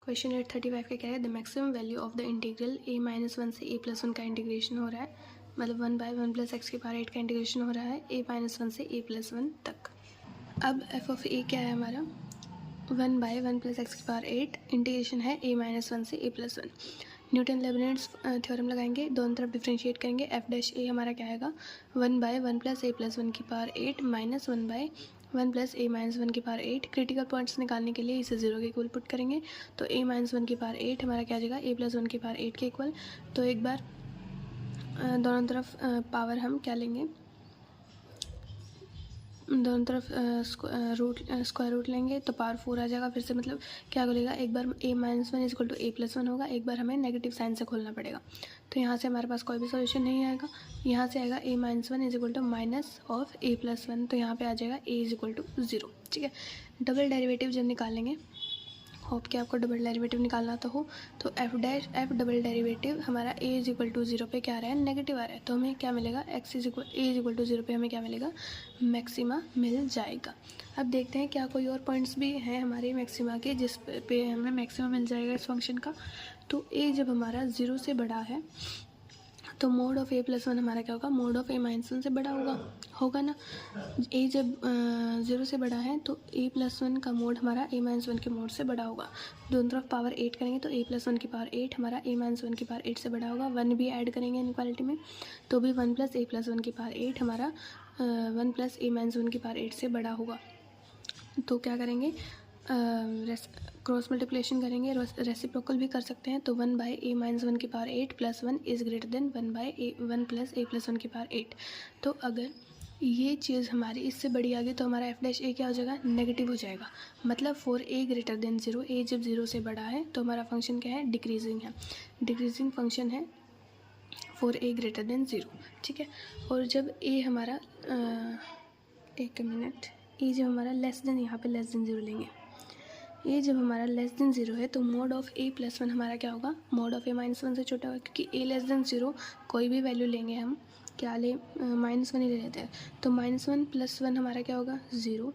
Question 835 का क्या है, the maximum value of the integral a minus one से a प्लस वन का इंटीग्रेशन हो रहा है, मतलब 1/1 प्लस एक्स की पावर 8 का इंटीग्रेशन हो रहा है a माइनस वन से a प्लस वन तक। अब f ऑफ a क्या है हमारा, 1/1 प्लस एक्स की पावर 8 इंटीग्रेशन है a माइनस वन से a plus one. Newton Leibniz theorem लगाएंगे, दोनों तरफ डिफ्रेंशिएट करेंगे। f डैश a हमारा क्या आएगा, 1/1 प्लस a प्लस वन की power 8 minus 1/1 plus a minus one की पावर 8। क्रिटिकल पॉइंट्स निकालने के लिए इसे 0 के इक्वल पुट करेंगे, तो a माइनस वन की पावर 8 हमारा क्या आ जाएगा, a प्लस वन की पावर 8 के इक्वल। तो एक बार दोनों तरफ पावर हम क्या लेंगे, दोनों तरफ स्क्वायर रूट लेंगे तो पावर 4 आ जाएगा। फिर से मतलब क्या बोलेगा, एक बार a minus one equal to a plus one होगा, एक बार हमें नेगेटिव साइन से खोलना पड़ेगा। तो यहाँ से हमारे पास कोई भी सोल्यूशन नहीं आएगा। यहाँ से आएगा a minus one is equal to minus of a plus one, तो यहाँ पे आ जाएगा a इज इक्वल टू 0। ठीक है, डबल डेरिवेटिव जब निकालेंगे, होप कि आपको डबल डेरिवेटिव निकालना तो हो, तो f डबल डेरिवेटिव हमारा a इज इक्वल टू 0 पे क्या आ रहा है, नेगेटिव आ रहा है। तो हमें क्या मिलेगा, a इज इक्वल टू 0 पे हमें क्या मिलेगा, मैक्सिमा मिल जाएगा। अब देखते हैं क्या कोई और पॉइंट्स भी हैं हमारे मैक्सिमा के जिस पे हमें मैक्सिमा मिल जाएगा इस फंक्शन का। तो a जब हमारा 0 से बड़ा है तो mode of a plus one हमारा क्या होगा, mode of a minus one से बड़ा होगा ना। a जब 0 से बड़ा है तो a प्लस वन का मोड हमारा a माइनस वन के मोड से बड़ा होगा। दोनों तरफ पावर 8 करेंगे तो a प्लस वन की पावर 8 हमारा a माइनस वन की पावर 8 से बड़ा होगा। 1 भी ऐड करेंगे इनक्वालिटी में तो भी 1 प्लस a प्लस वन की पावर 8 हमारा 1 प्लस a माइनस वन की पावर 8 से बड़ा होगा। तो क्या करेंगे, क्रॉस मल्टीप्लिकेशन करेंगे, रेसिप्रोकल भी कर सकते हैं। तो 1/a माइनस वन की power 8 plus 1 is greater than 1/1 plus a plus one की पावर 8। तो अगर ये चीज़ हमारी इससे बड़ी आ गई तो हमारा f डैश a क्या हो जाएगा, नेगेटिव हो जाएगा। मतलब for a greater than 0, a जब 0 से बड़ा है तो हमारा फंक्शन क्या है, डिक्रीजिंग है, डिक्रीजिंग फंक्शन है फॉर a ग्रेटर देन 0। ठीक है, और जब a हमारा एक मिनट, a जब हमारा लेस देन, यहाँ पे लेस देन 0 लेंगे, ये जब हमारा लेस देन 0 है तो mode of a plus one हमारा क्या होगा, mode of a minus one से छोटा होगा, क्योंकि a लेस देन 0 कोई भी वैल्यू लेंगे हम, क्या ले, माइनस वन ही ले लेते हैं। तो माइनस वन प्लस वन हमारा क्या होगा, 0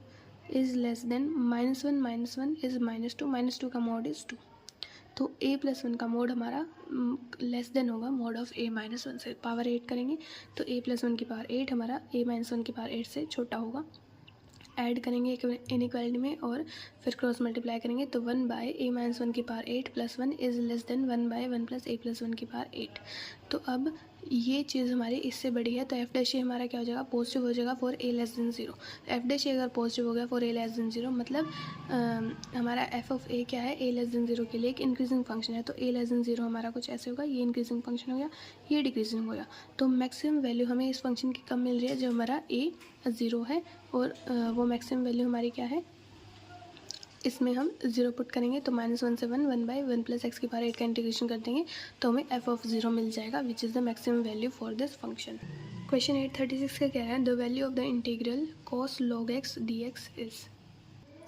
is less than minus one is minus two का मोड इज़ 2। तो a प्लस वन का मोड हमारा लेस देन होगा mode of a minus one से। पावर 8 करेंगे तो a प्लस वन की पावर 8 हमारा a माइनस वन की पावर 8 से छोटा होगा। ऐड करेंगे इनइक्वालिटी में और फिर क्रॉस मल्टीप्लाई करेंगे तो 1/a माइनस वन की power 8 plus 1 is less than 1/1 plus a plus one की पावर 8। तो अब ये चीज़ हमारी इससे बड़ी है तो f डैश ए हमारा क्या हो जाएगा, पॉजिटिव हो जाएगा for a less than 0। f dash a अगर पॉजिटिव हो गया फॉर a लेस देन 0 मतलब हमारा f ऑफ a क्या है, a लेस देन 0 के लिए एक इंक्रीजिंग फंक्शन है। तो a लेस देन 0 हमारा कुछ ऐसे होगा, ये इंक्रीजिंग फंक्शन हो गया, ये डिक्रीजिंग हो गया। तो मैक्सिमम वैल्यू हमें इस फंक्शन की कब मिल रही है, जब हमारा a 0 है और वो मैक्सिमम वैल्यू हमारी क्या है, इसमें हम 0 पुट करेंगे तो -1 से 1/1 प्लस एक्स की पावर 8 का इंटीग्रेशन कर देंगे तो हमें f ऑफ 0 मिल जाएगा which is the maximum value for this function. Question 836 का कह रहा है, the value of the integral cos log x dx is.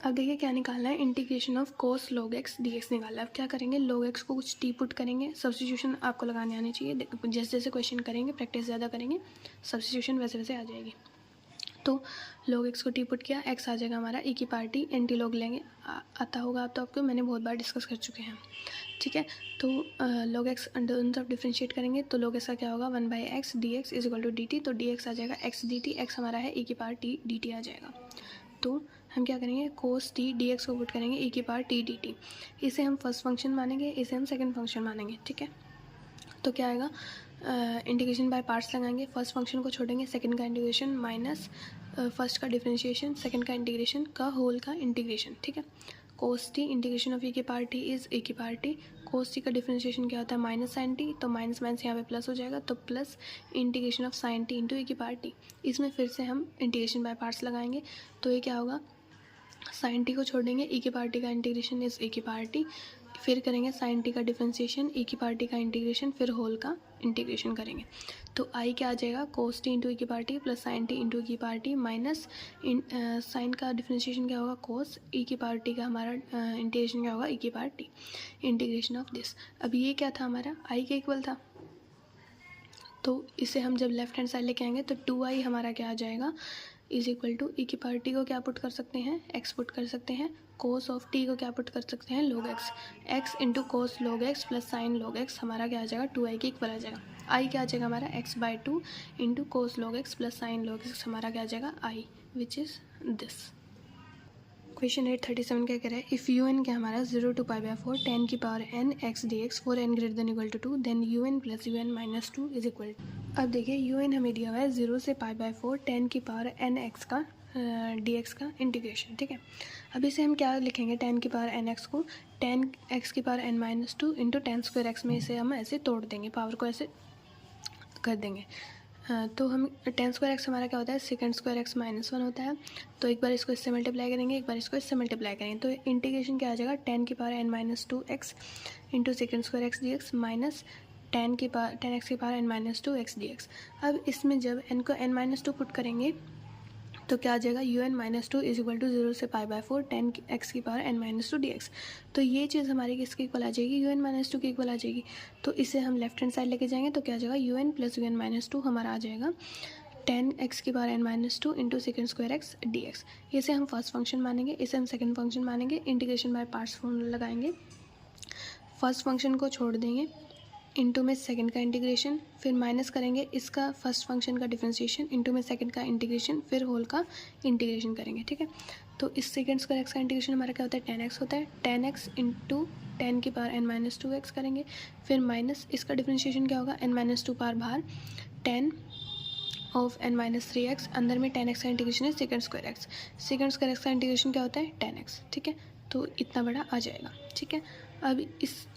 अब देखिए क्या निकालना है, integration of cos log x dx निकालना है। अब क्या करेंगे, log x को कुछ t पुट करेंगे, सब्स्टिट्यूशन आपको लगाने आनी चाहिए। जैसे जैसे क्वेश्चन करेंगे, प्रैक्टिस ज़्यादा करेंगे, सब्स्टिट्यूशन वैसे वैसे आ जाएगी। तो log x को टी पुट किया, x आ जाएगा हमारा e की पावर t, एंटी लॉग लेंगे, आता होगा आप तो, आपको मैंने बहुत बार डिस्कस कर चुके हैं। ठीक है, तो log x दोनों तरफ डिफ्रेंशिएट करेंगे तो log x का क्या होगा, 1/x dx is equal to dt। तो dx आ जाएगा x dt, x हमारा है e की पावर t, dt आ जाएगा। तो हम क्या करेंगे, cos t dx को पुट करेंगे e की पावर t dt। इसे हम फर्स्ट फंक्शन मानेंगे, इसे हम सेकेंड फंक्शन मानेंगे। ठीक है, तो क्या आएगा, इंटीग्रेशन बाय पार्ट्स लगाएंगे, फर्स्ट फंक्शन को छोड़ेंगे, सेकंड का इंटीग्रेशन माइनस फर्स्ट का डिफरेंशिएशन, सेकंड का इंटीग्रेशन का होल का इंटीग्रेशन। ठीक है, cos t integration of e की पावर टी इज़ ए की पावर टी, कोस टी का डिफरेंशिएशन क्या होता है, माइनस साइन टी, तो माइनस माइनस यहाँ पे प्लस हो जाएगा तो plus integration of sine t into ए की पावर टी। इसमें फिर से हम इंटीग्रेशन बाय पार्ट्स लगाएंगे तो ये क्या होगा, साइन टी को छोड़ देंगे, ई की पावर टी का इंटीग्रेशन इज़ ए की पावर टी, फिर करेंगे साइन टी का डिफरेंशिएशन, ई की पावर टी का इंटीग्रेशन, फिर होल का इंटीग्रेशन करेंगे। तो आई क्या आ जाएगा, कोस टी इंटू ई की power t plus sine t into e की पावर टी माइनस साइन का डिफरेंशिएशन क्या होगा, कोस, ई की पावर टी का हमारा इंटीग्रेशन क्या होगा, ई की power T, integration of this. अब ये क्या था हमारा, आई के इक्वल था, तो इसे हम जब लेफ्ट हैंड साइड लेके आएंगे तो 2i हमारा क्या आ जाएगा, इज इक्वल टू ई की पावर टी को क्या पुट कर सकते हैं, एक्स पुट कर सकते हैं, कोस ऑफ टी को क्या पुट कर सकते हैं, log x, x into cos log x plus sign log x हमारा क्या आ जाएगा 2i के इक्वल आ जाएगा। आई क्या आ जाएगा हमारा x/2 into cos log x plus sign log x हमारा क्या आ जाएगा आई, विच इज़ दिस। क्वेश्चन 837 क्या कह रहा है, इफ़ यू एन क्या हमारा 0 to π/4 10 की power n x dx for n greater than equal to 2 then U N plus U N minus 2 is equal to. अब देखिए यू एन हमें दिया हुआ है 0 से π/4 10 की पावर n x का dx का इंटीग्रेशन, ठीक है। अब इसे हम क्या लिखेंगे, 10 की पावर n x को 10 x की power n minus 2 into 10 square x में इसे हम ऐसे तोड़ देंगे, पावर को ऐसे कर देंगे। तो हम 10 स्क्वायर एक्स हमारा क्या होता है, सेकंड स्क्वायर एक्स माइनस 1 होता है। तो एक बार इसको इससे मल्टीप्लाई करेंगे, एक बार इसको इससे मल्टीप्लाई करेंगे, तो इंटीग्रेशन क्या आ जाएगा 10 की power n minus 2 x into second square x D x minus 10 x की power n minus 2 x D x. अब इसमें जब n को n माइनस 2 पुट करेंगे तो क्या आ जाएगा U N minus 2 is equal to 0 से π/4 10 एक्स की power n minus 2 D X. तो ये चीज़ हमारी किसके इक्वल आ जाएगी, यू एन माइनस 2 की इक्वल आ जाएगी। तो इसे हम लेफ्ट हैंड साइड लेके जाएंगे तो क्या आ जाएगा U N plus U N minus 2 हमारा आ जाएगा 10 एक्स की power n minus 2 into second square x D X. इसे हम फर्स्ट फंक्शन मानेंगे, इसे हम सेकेंड फंक्शन मानेंगे, इंटीग्रेशन बाय पार्ट्स फॉर्मूला लगाएंगे, फर्स्ट फंक्शन को छोड़ देंगे, इंटू में सेकंड का इंटीग्रेशन, फिर माइनस करेंगे इसका फर्स्ट फंक्शन का डिफरेंशिएशन, इंटू में सेकंड का इंटीग्रेशन, फिर होल का इंटीग्रेशन करेंगे, ठीक है। तो इस सेकंड स्क्वायर एक्स का इंटीग्रेशन हमारा क्या होता है 10x होता है, 10x इंटू 10 की पावर n माइनस 2x करेंगे, फिर माइनस इसका डिफरेंशिएशन क्या होगा n माइनस 2 पावर बाहर 10 ऑफ n माइनस 3x, अंदर में 10x का इंटीग्रेशन है second square x, second square x का इंटीग्रेशन क्या होता है 10x, ठीक है। तो इतना बड़ा आ जाएगा, ठीक है। अब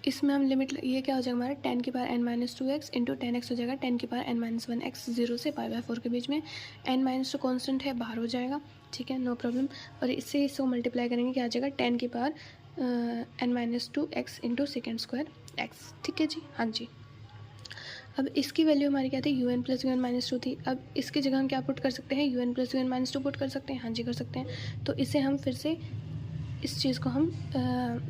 इसमें हम लिमिट, ये क्या हो जाएगा हमारा 10 की power n minus 2x into 10x हो जाएगा 10 की पावर n माइनस 1x 0 से π/4 के बीच में, n माइनस 2 कॉन्स्टेंट है बाहर हो जाएगा, ठीक है, नो प्रॉब्लम। और इससे इसको मल्टीप्लाई करेंगे क्या आ जाएगा 10 की power n minus 2x into second square x, ठीक है जी, हाँ जी। अब इसकी वैल्यू हमारी क्या थी U N plus U N minus 2 थी। अब इसकी जगह हम क्या पुट कर सकते हैं, U N plus U N minus 2 put कर सकते हैं, हाँ जी कर सकते हैं। तो इसे हम फिर से इस चीज़ को हम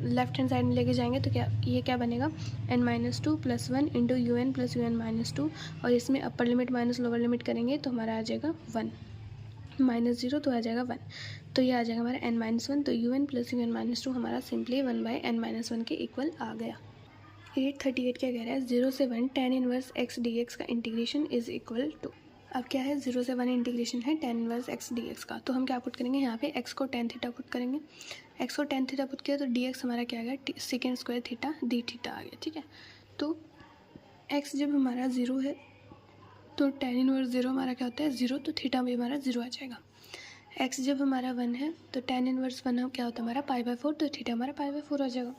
लेफ्ट हैंड साइड में लेके जाएंगे तो क्या ये क्या बनेगा n minus 2 plus 1 into U N plus U N minus 2, और इसमें upper limit minus lower limit करेंगे तो हमारा आ जाएगा 1 माइनस 0 तो आ जाएगा 1, तो ये आ जाएगा हमारा n माइनस 1, तो U N plus U N minus 2 हमारा सिंपली 1/n माइनस 1 के इक्वल आ गया। 838 क्या कह रहा है 0 से 1 tan इनवर्स x dx का इंटीग्रेशन इज इक्वल टू। अब क्या है 0 से 1 इंटीग्रेशन है tan इनवर्स x dx का, तो हम क्या पुट करेंगे यहाँ पे x को tan थीटा पुट करेंगे, x को tan थीटा पुट किया तो dx हमारा क्या आ गया second square theta d theta आ गया, ठीक है। तो x जब हमारा 0 है तो tan इनवर्स 0 हमारा क्या होता है 0, तो थीटा भी हमारा 0 आ जाएगा। x जब हमारा 1 है तो tan इनवर्स 1 क्या होता है हमारा π/4, तो थीटा हमारा π/4 आ जाएगा।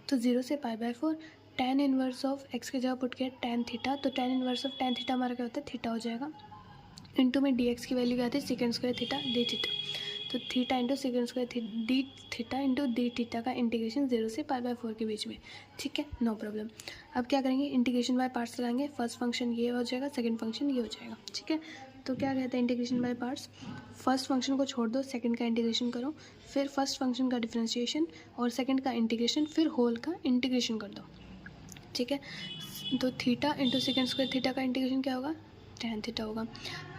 तो 0 से π/4 tan इनवर्स ऑफ x की जगह पुट किया tan थीटा, तो tan inverse of tan theta हमारा क्या होता है थीटा हो जाएगा, इंटू में dx की वैल्यू क्या आती है second square theta d theta, तो theta into second square d theta into d theta का इंटीग्रेशन 0 से π/4 के बीच में, ठीक है, नो प्रॉब्लम। अब क्या करेंगे इंटीग्रेशन बाय पार्ट्स लगाएंगे, फर्स्ट फंक्शन ये हो जाएगा, सेकंड फंक्शन ये हो जाएगा, ठीक है। तो क्या कहता है integration by parts, first function को छोड़ दो, सेकंड का इंटीग्रेशन करो, फिर फर्स्ट फंक्शन का डिफरेंशिएशन और सेकंड का इंटीग्रेशन, फिर होल का इंटीग्रेशन कर दो, ठीक है। तो theta into second square theta का इंटीग्रेशन क्या होगा tan थीटा होगा,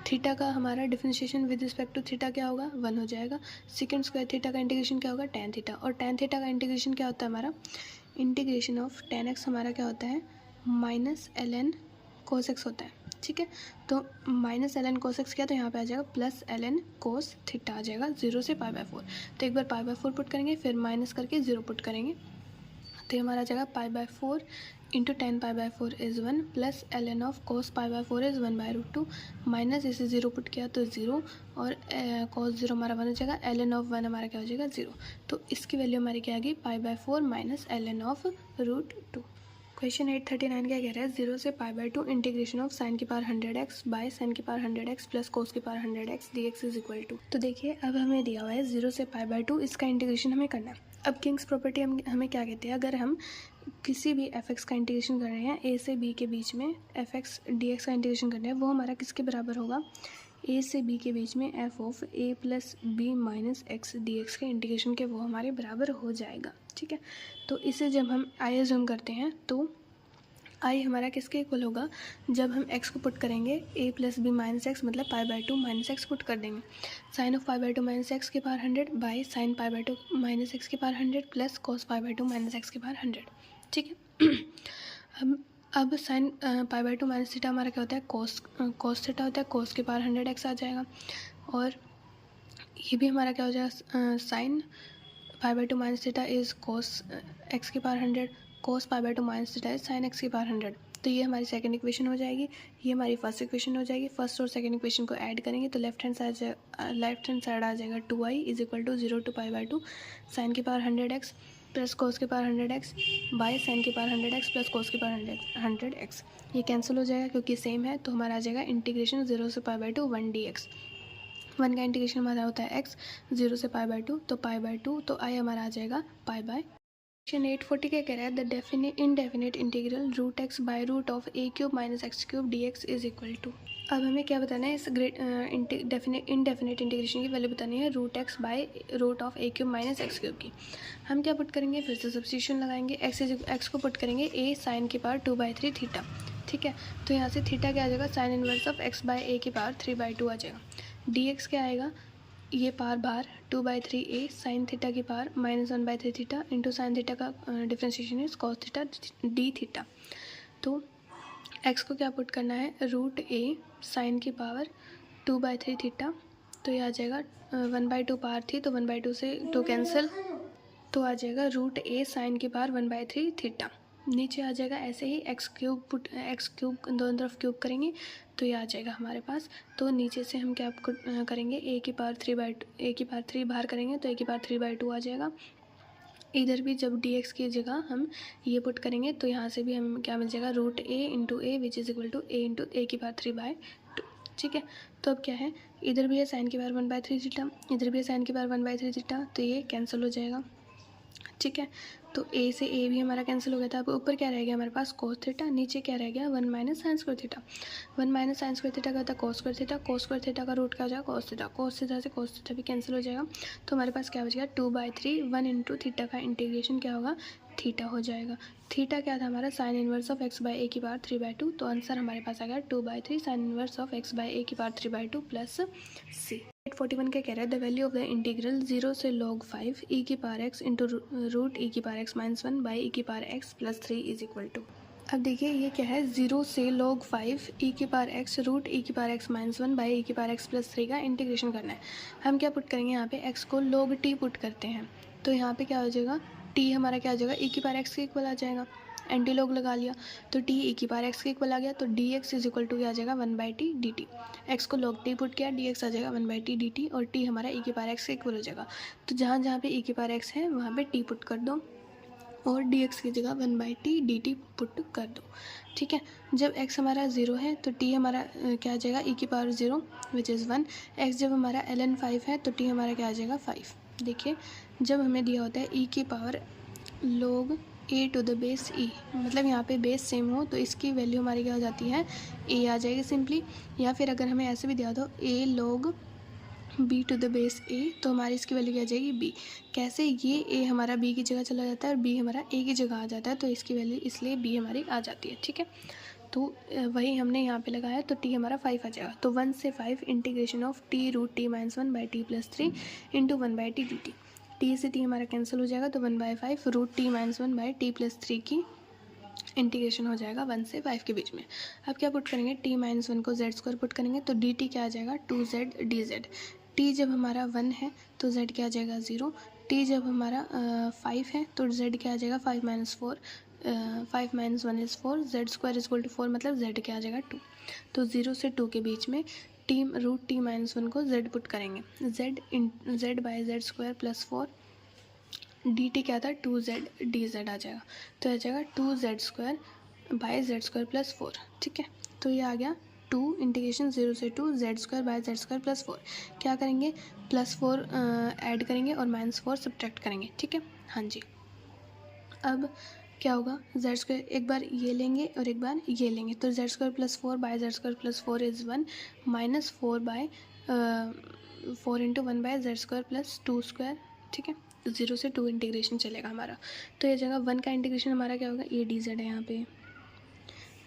थीटा का हमारा differentiation with respect to theta क्या होगा 1 हो जाएगा, सेकेंड स्क्वायर थीटा का इंटीग्रेशन क्या होगा tan थीटा, और tan थीटा का इंटीग्रेशन क्या होता है हमारा इंटीग्रेशन ऑफ tan x हमारा क्या होता है माइनस ln cos x होता है, ठीक है। तो माइनस ln cos x क्या, तो यहाँ पे आ जाएगा प्लस ln cos थीटा आ जाएगा 0 से π/4। तो एक बार π/4 पुट करेंगे, फिर माइनस करके 0 पुट करेंगे, तो हमारा आ जाएगा π/4 into tan π/4 is 1 plus ln of cos π/4 इज़ 1/√2 माइनस इसे 0 पुट किया तो 0 और cos 0 हमारा 1 हो जाएगा, ln ऑफ 1 हमारा क्या हो जाएगा 0, तो इसकी वैल्यू हमारी क्या आ गई π/4 माइनस ln ऑफ √2। क्वेश्चन 839 क्या कह रहा है 0 से π/2 इंटीग्रेशन ऑफ साइन की पावर 100x बाय साइन की पावर 100x प्लस कोस की power 100x dx is equal to. तो देखिए अब हमें दिया हुआ है 0 से π/2 इसका इंटीग्रेशन हमें करना है। अब किंग्स प्रॉपर्टी हमें क्या कहते हैं, अगर हम किसी भी fx का इंटीग्रेशन कर रहे हैं a से b के बीच में fx dx का इंटीग्रेशन कर रहे हैं, वो हमारा किसके बराबर होगा a से b के बीच में f of a plus b minus x dx के इंटीग्रेशन के वो हमारे बराबर हो जाएगा, ठीक है। तो इसे जब हम आई एज्यूम करते हैं तो आई हमारा किसके इक्वल होगा, जब हम x को पुट करेंगे a plus B minus x, मतलब π/2 माइनस एक्स पुट कर देंगे। साइन ऑफ π/2 माइनस एक्स के power 100 by sine π/2 minus x के power 100 plus cos π/2 minus x के पावर 100। ठीक है। अब साइन π/2 माइनस थीटा हमारा क्या होता है, कॉस थीटा होता है, कॉस के पावर 100x आ जाएगा। और ये भी हमारा क्या हो जाएगा, sine π/2 minus theta is cos x के power 100, cos π/2 minus theta is sine x के पावर 100। तो ये हमारी सेकंड इक्वेशन हो जाएगी, ये हमारी फर्स्ट इक्वेशन हो जाएगी। फर्स्ट और सेकंड इक्वेशन को ऐड करेंगे तो लेफ्ट हैंड साइड आ जाएगा 2i is equal to 0 to π/2 sine के पावर 100x प्लस कॉस के पावर 100x बाई साइन के पावर 100x प्लस कॉस के पावर 100x। ये कैंसिल हो जाएगा क्योंकि सेम है, तो हमारा आ जाएगा इंटीग्रेशन 0 से π/2 1 dx। 1 का इंटीग्रेशन हमारा होता है x, 0 से π/2 तो π/2, तो i हमारा आ जाएगा π/। क्वेश्चन 840 क्या कह रहा है, the indefinite integral root X by root of a cube minus X cube D X is equal to. अब हमें क्या बताना है, इस इनडेफिनेट इंटीग्रेशन की वैल्यू बतानी है root X by root of a cube minus X cube की। हम क्या पुट करेंगे, फिर से सब्स्टिट्यूशन लगाएंगे, एक्स को पुट करेंगे a साइन की पावर 2/3 थीटा। ठीक है, तो यहाँ से थीटा क्या आ जाएगा, sine inverse of x by a की पावर 3/2 आ जाएगा। डी एक्स क्या आएगा, ये पावर बाहर 2/3a साइन थीटा की power -1/3 theta into sine theta का differentiation is cos theta d theta. तो x को क्या पुट करना है, रूट a साइन की पावर 2/3 थीटा, तो ये आ जाएगा 1/2 पावर थी तो 1/2 से 2 कैंसिल, तो आ जाएगा रूट a साइन की पावर 1/3 थीटा। नीचे आ जाएगा ऐसे ही x क्यूब दोनों तरफ क्यूब करेंगे तो ये आ जाएगा हमारे पास। तो नीचे से हम क्या करेंगे, a की पावर 3 बाहर करेंगे तो a की पावर 3/2 आ जाएगा। इधर भी जब dx की जगह हम ये पुट करेंगे तो यहाँ से भी हम क्या मिल जाएगा, root a into a which is equal to a into ए की पावर 3/2। ठीक है, तो अब क्या है, इधर भी है साइन की पावर 1/3 थीटा, इधर भी है साइन की पावर 1/3 थीटा, तो ये कैंसिल हो जाएगा। ठीक है, तो a से a भी हमारा कैंसिल हो गया था। अब ऊपर क्या रह गया हमारे पास, cos थीटा, नीचे क्या रह गया 1 minus sine square theta. 1 minus sine square theta का होता है cos square theta, cos square theta का रूट क्या हो जाएगा cos थीटा, cos थीटा से cos थीटा भी कैंसिल हो जाएगा। तो हमारे पास क्या बचेगा 2/3, 1 इंटू थीटा का इंटीग्रेशन क्या होगा, थीटा हो जाएगा। थीटा क्या था हमारा, sine inverse of x by a की पावर 3/2, तो आंसर हमारे पास आ गया 2/3 sine inverse of x by a की पावर 3/2 प्लस c। 841 क्या कह रहा है, the value of the integral 0 से log 5 e की power x into root e की power x minus 1 by e की power x plus 3 is equal to. अब देखिए ये क्या है, 0 से log 5 e की पावर x रूट e की power x minus 1 by e की पावर x प्लस 3 का इंटीग्रेशन करना है। हम क्या पुट करेंगे, यहाँ पे x को log t पुट करते हैं, तो यहाँ पे क्या हो जाएगा, t हमारा क्या हो जाएगा e की पावर x के इक्वल आ जाएगा, एंटी लॉग लगा लिया तो t e की पावर x के इक्वल आ गया, तो dx इज इक्वल टू आ जाएगा 1/t dt। x को log t पुट किया, dx आ जाएगा 1/t dt और t हमारा e की पावर x के इक्वल हो जाएगा। तो जहाँ जहाँ पे e की पावर x है वहाँ पे t पुट कर दो और dx की जगह 1/t dt पुट कर दो। ठीक है, जब x हमारा 0 है तो t हमारा क्या आ जाएगा e की पावर 0 विच इज़ 1। x जब हमारा ln 5 है तो t हमारा क्या आ जाएगा 5। देखिए जब हमें दिया होता है e की power log a to the base e, मतलब यहाँ पे बेस सेम हो तो इसकी वैल्यू हमारी क्या हो जाती है, a आ जाएगी सिंपली। या फिर अगर हमें ऐसे भी दिया तो a log b to the base a, तो हमारी इसकी वैल्यू क्या आ जाएगी b। कैसे, ये a हमारा b की जगह चला जाता है और b हमारा a की जगह आ जाता है, तो इसकी वैल्यू इसलिए b हमारी आ जाती है। ठीक है, तो वही हमने यहाँ पे लगाया तो t हमारा 5 आ जाएगा। तो 1 से 5 integration of t root t minus 1 by t plus 3 into 1/t dt। t से t हमारा कैंसिल हो जाएगा तो 1/5 root t minus 1 by t plus 3 की इंटीग्रेशन हो जाएगा 1 से 5 के बीच में। अब क्या पुट करेंगे, t माइनस 1 को z स्क्वायर पुट करेंगे तो dt क्या आ जाएगा 2z dz। t जब हमारा 1 है तो z क्या आ जाएगा 0। t जब हमारा 5 है तो z क्या आ जाएगा 5 minus 4, 5 minus 1 is 4, z square is equal to 4, मतलब z क्या आ जाएगा 2। तो 0 से 2 के बीच में t रूट t माइनस 1 को z पुट करेंगे, z by z square plus 4 dt क्या था 2z dz आ जाएगा, तो आ जाएगा 2z square by z square plus 4। ठीक है, तो ये आ गया 2 इंटीग्रेशन 0 से 2 z square by z square plus 4। क्या करेंगे, प्लस 4 ऐड करेंगे और माइनस 4 सब्ट्रैक्ट करेंगे। ठीक है, हाँ जी। अब क्या होगा, z स्क्वायर एक बार ये लेंगे और एक बार ये लेंगे, तो z square plus 4 by z square plus 4 is 1 minus 4 by 4 into 1 by z square plus 2 square. ठीक है, तो 0 से 2 इंटीग्रेशन चलेगा हमारा। तो ये जगह 1 का इंटीग्रेशन हमारा क्या होगा, ए डी जेड है यहाँ पे,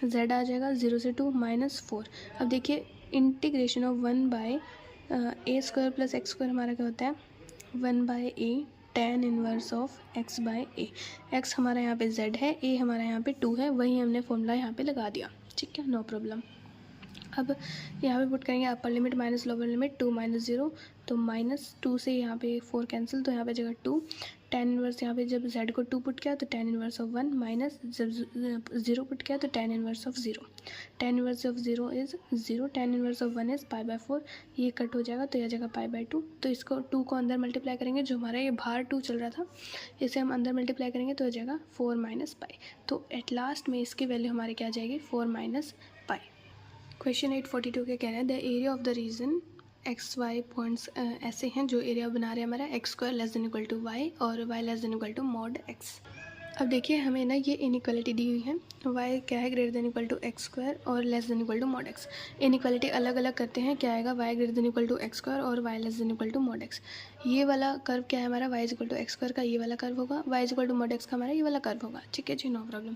z आ जाएगा 0 से 2 -4। अब देखिए integration of 1/a² plus x² हमारा क्या होता है 1/a tan inverse of x by a। x हमारा यहाँ पे z है, a हमारा यहाँ पे 2 है, वही हमने फॉर्मूला यहाँ पे लगा दिया, ठीक है, नो प्रॉब्लम। अब यहाँ पे पुट करेंगे अपर लिमिट माइनस लोअर लिमिट 2 - 0, तो -2 से यहाँ पे 4 कैंसिल, तो यहाँ पे जगह 2 tan इनवर्स, यहाँ पे जब z को 2 पुट किया तो tan इनवर्स ऑफ 1 माइनस जब 0 पुट किया तो tan inverse of 0। tan inverse of 0 is 0, tan inverse of 1 is π/4, ये कट हो जाएगा तो यह जगह π/2। तो इसको 2 को अंदर मल्टीप्लाई करेंगे, जो हमारा ये बाहर 2 चल रहा था इसे हम अंदर मल्टीप्लाई करेंगे तो यह जगह 4 - π। तो एट लास्ट में इसकी वैल्यू हमारी क्या आ जाएगी 4 - π। क्वेश्चन 842 के कह रहे हैं the area of the region x y points ऐसे हैं जो एरिया बना रहे हैं हमारा x² < y और y < mod x। अब देखिए हमें ना ये इनइक्वालिटी दी हुई है, y क्या है > x² और < mod x। इनइक्वालिटी अलग अलग करते हैं, क्या आएगा y > x² और y < mod x। ये वाला कर्व क्या है हमारा y x² का ये वाला कर्व होगा, y mod x का हमारा ये वाला कर्व होगा, ठीक है जी, नो प्रॉब्लम।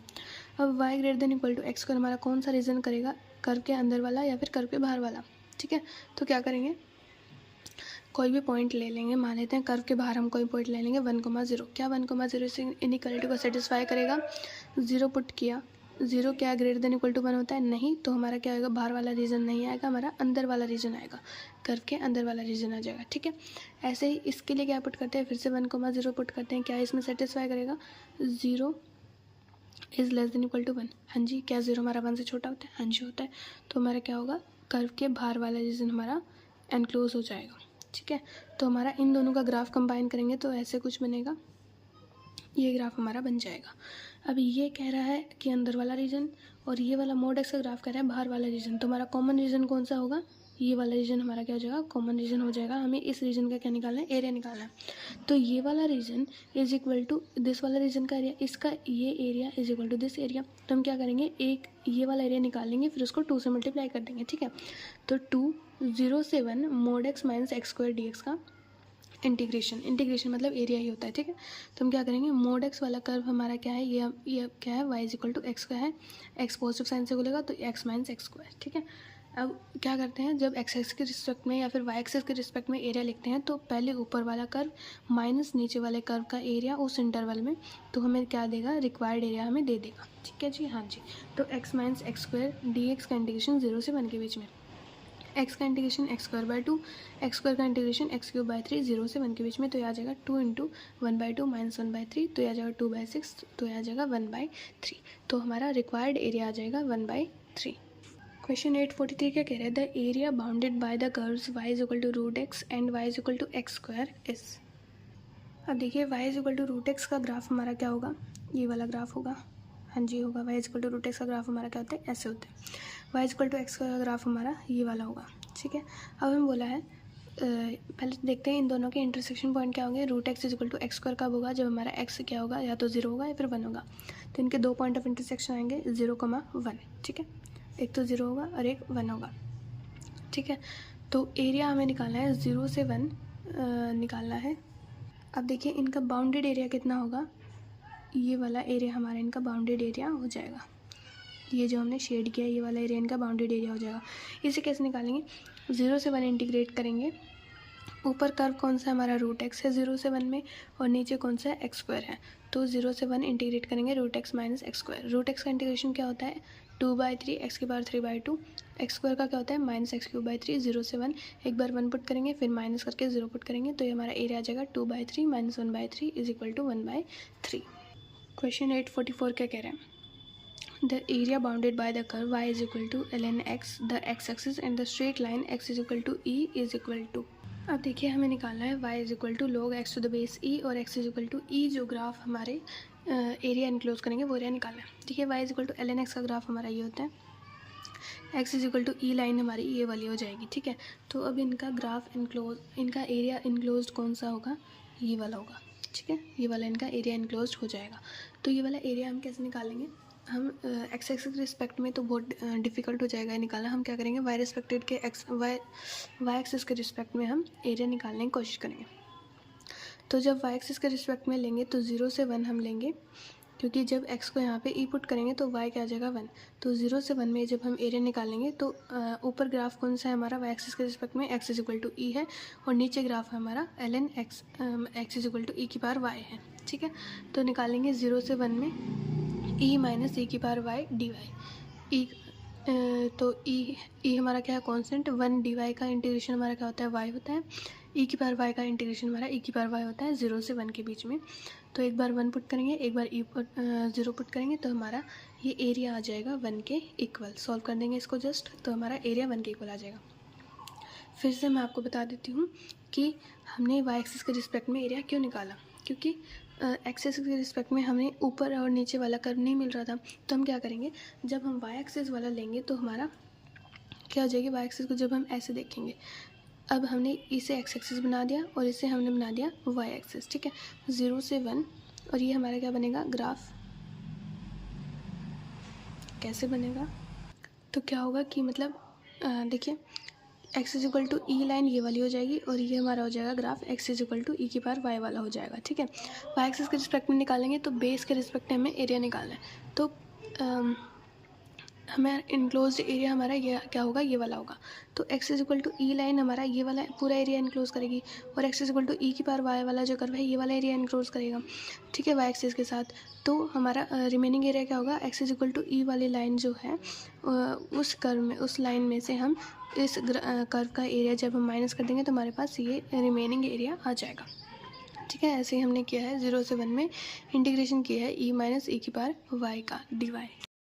अब y < x² हमारा कौन सा रीजन करेगा, कर्व के अंदर वाला या फिर कर्व के बाहर वाला, ठीक है। तो क्या करेंगे कोई भी पॉइंट ले लेंगे, मान लेते हैं कर्व के बाहर हम कोई पॉइंट ले लेंगे 1,0। क्या 1,0 से इनइक्वालिटी को सेटिस्फाई करेगा, 0 पुट किया, 0 क्या > 1 होता है, नहीं, तो हमारा क्या आएगा बाहर वाला रीजन नहीं आएगा, हमारा अंदर वाला रीजन आएगा, कर्व के अंदर वाला रीजन आ जाएगा, ठीक है। ऐसे ही इसके लिए क्या पुट करते हैं, फिर से 1,0 पुट करते हैं, क्या इसमें सेटिस्फाई करेगा 0 इज़ < 1। हाँ जी, क्या 0 हमारा 1 से छोटा होता है, हाँ जी होता है, तो हमारा क्या होगा कर्व के बाहर वाला रीजन हमारा एनक्लोज हो जाएगा, ठीक है। तो हमारा इन दोनों का ग्राफ कंबाइन करेंगे तो ऐसे कुछ बनेगा, ये ग्राफ हमारा बन जाएगा। अब ये कह रहा है कि अंदर वाला रीजन और ये वाला mod x का ग्राफ कह रहा है बाहर वाला रीजन, तो हमारा कॉमन रीजन कौन सा होगा, ये वाला रीजन हमारा क्या हो जाएगा कॉमन रीजन हो जाएगा। हमें इस रीजन का क्या निकालना है, एरिया निकालना है। तो ये वाला region is equal to this वाला रीजन का एरिया, इसका ये area is equal to this area. तो हम क्या करेंगे, एक ये वाला एरिया निकाल लेंगे, फिर उसको 2 से मल्टीप्लाई कर देंगे, ठीक है। तो 2 0 से 1 mod x - x² dx का इंटीग्रेशन मतलब एरिया ही होता है, ठीक है। तो हम क्या करेंगे, mod x वाला कर्व हमारा क्या है, ये क्या है y = x का है, x पॉजिटिव साइन से बोलेगा तो x - x², ठीक है। अब क्या करते हैं, जब x एक्सिस के रिस्पेक्ट में या फिर y एक्सिस के रिस्पेक्ट में एरिया लिखते हैं तो पहले ऊपर वाला कर्व माइनस नीचे वाले कर्व का एरिया उस इंटरवल में, तो हमें क्या देगा, रिक्वायर्ड एरिया हमें दे देगा, ठीक है जी, हाँ जी। तो x - x² dx का इंटीग्रेशन 0 से 1 के बीच में, x का इंटीग्रेशन x²/2, x² का इंटीग्रेशन x³ 0 से 1 के बीच में, तो यह आ जाएगा 2 × 1/2 - 1/3, तो यह आ जाएगा 2/6, तो यह आ जाएगा 1/3। तो हमारा रिक्वायर्ड एरिया आ जाएगा 1/3। क्वेश्चन 843 क्या कह रहे हैं, the area bounded by the curves y = x and y = x² is. अब देखिए y = x का ग्राफ हमारा क्या होगा, ये वाला ग्राफ होगा, हाँ जी होगा, y = x का ग्राफ हमारा क्या होता है, ऐसे होता है। y = x का ग्राफ हमारा ये वाला होगा, ठीक है। अब हमें बोला है पहले देखते हैं इन दोनों के इंटरसेक्शन पॉइंट क्या होंगे, √x = x² कब होगा, जब हमारा x क्या होगा, या तो 0 होगा या फिर 1 होगा। तो इनके 2 पॉइंट ऑफ इंटरसेक्शन आएंगे 0, 1, ठीक है, एक तो 0 होगा और एक 1 होगा, ठीक है। तो एरिया हमें निकालना है 0 से 1 निकालना है। अब देखिए इनका बाउंडेड एरिया कितना होगा, ये वाला एरिया हमारा इनका बाउंडेड एरिया हो जाएगा, ये जो हमने शेड किया ये वाला एरिया इनका बाउंडेड एरिया हो जाएगा। इसे कैसे निकालेंगे, 0 से 1 इंटीग्रेट करेंगे, ऊपर कर्व कौन सा हमारा √x है 0 से 1 में, और नीचे कौन सा है x² है, तो 0 से 1 इंटीग्रेट करेंगे √x - x²। √x का इंटीग्रेशन क्या होता है 2/3 x⁻3/2, x² का क्या होता है -x³ 0 से 1, एक बार 1 पुट करेंगे फिर माइनस करके 0 पुट करेंगे, तो ये हमारा एरिया आ जाएगा 2/3 - 1/3 = 1/3। क्वेश्चन 844 क्या कह रहे हैं, the area bounded by the curve y = ln x, the x-axis and the straight line x = e is equal to। अब देखिए हमें निकालना है y = log x to the base e और x = e, जो ग्राफ हमारे एरिया इनक्लोज करेंगे वो एरिया निकालना है। देखिए y = ln x का ग्राफ हमारा ये होता है, x = e लाइन हमारी ये वाली हो जाएगी, ठीक है। तो अब इनका ग्राफ इनक्लोज, इनका एरिया इनक्लोज कौन सा होगा, ये वाला होगा, ठीक है, ये वाला इनका एरिया इनक्लोज हो जाएगा। तो ये वाला एरिया हम कैसे निकालेंगे, हम एक्स एक्सिस के रिस्पेक्ट में तो बहुत डिफ़िकल्ट हो जाएगा निकालना, हम क्या करेंगे वाई रिस्पेक्टेड के वाई एक्सिस के रिस्पेक्ट में हम एरिया निकालने की कोशिश करेंगे। तो जब वाई एक्सिस के रिस्पेक्ट में लेंगे तो 0 से 1 हम लेंगे, क्योंकि जब x को यहाँ पे e पुट करेंगे तो y क्या आ जाएगा 1। तो 0 से 1 में जब हम एरिया निकालेंगे तो ऊपर ग्राफ कौन सा है हमारा y एक्सिस के रिस्पेक्ट में x is equal to e है, और नीचे ग्राफ है हमारा ln x is equal to e की पावर y है। ठीक है, तो निकालेंगे 0 से 1 में e माइनस e की पावर y dy। e तो e हमारा क्या है कॉन्स्टेंट, 1 dy का इंटीग्रेशन हमारा क्या होता है y होता है, e की पावर y का इंटीग्रेशन हमारा e की पावर y होता है 0 से 1 के बीच में। तो एक बार 1 पुट करेंगे, एक बार 0 पुट करेंगे तो हमारा ये एरिया आ जाएगा 1 के इक्वल। सॉल्व कर देंगे इसको जस्ट, तो हमारा एरिया 1 के इक्वल आ जाएगा। फिर से मैं आपको बता देती हूँ कि हमने y एक्सिस के रिस्पेक्ट में एरिया क्यों निकाला, क्योंकि एक्सिस के रिस्पेक्ट में हमें ऊपर और नीचे वाला कर्व नहीं मिल रहा था। तो हम क्या करेंगे, जब हम y एक्सिस वाला लेंगे तो हमारा क्या हो जाएगी, y एक्सिस को जब हम ऐसे देखेंगे, अब हमने इसे x एक्सिस बना दिया और इसे हमने बना दिया y एक्सिस। ठीक है, 0 से 1, और ये हमारा क्या बनेगा ग्राफ। कैसे बनेगा, तो क्या होगा कि मतलब देखिए x is equal to e line ये वाली हो जाएगी, और ये हमारा हो जाएगा graph x is equal to e की पावर y वाला हो जाएगा। ठीक है, y एक्सिस के रिस्पेक्ट में निकालेंगे तो बेस के रिस्पेक्ट में हमें एरिया निकालना है। तो हमें इनक्लोज्ड एरिया हमारा ये क्या होगा, ये वाला होगा। तो x is equal to e line हमारा ये वाला पूरा एरिया इनक्लोज करेगी, और x is equal to e की पावर y वाला जो कर्व है ये वाला एरिया इनक्लोज करेगा। ठीक है, y एक्सिस के साथ। तो हमारा रिमेनिंग एरिया क्या होगा, x इज इक्वल टू ई वाली लाइन जो है उस कर्व में, उस लाइन में से हम इस कर्व का एरिया जब हम माइनस कर देंगे तो हमारे पास ये रिमेनिंग एरिया आ जाएगा। ठीक है, ऐसे ही हमने किया है 0 से 1 में इंटीग्रेशन किया है e माइनस e की पावर y का dy।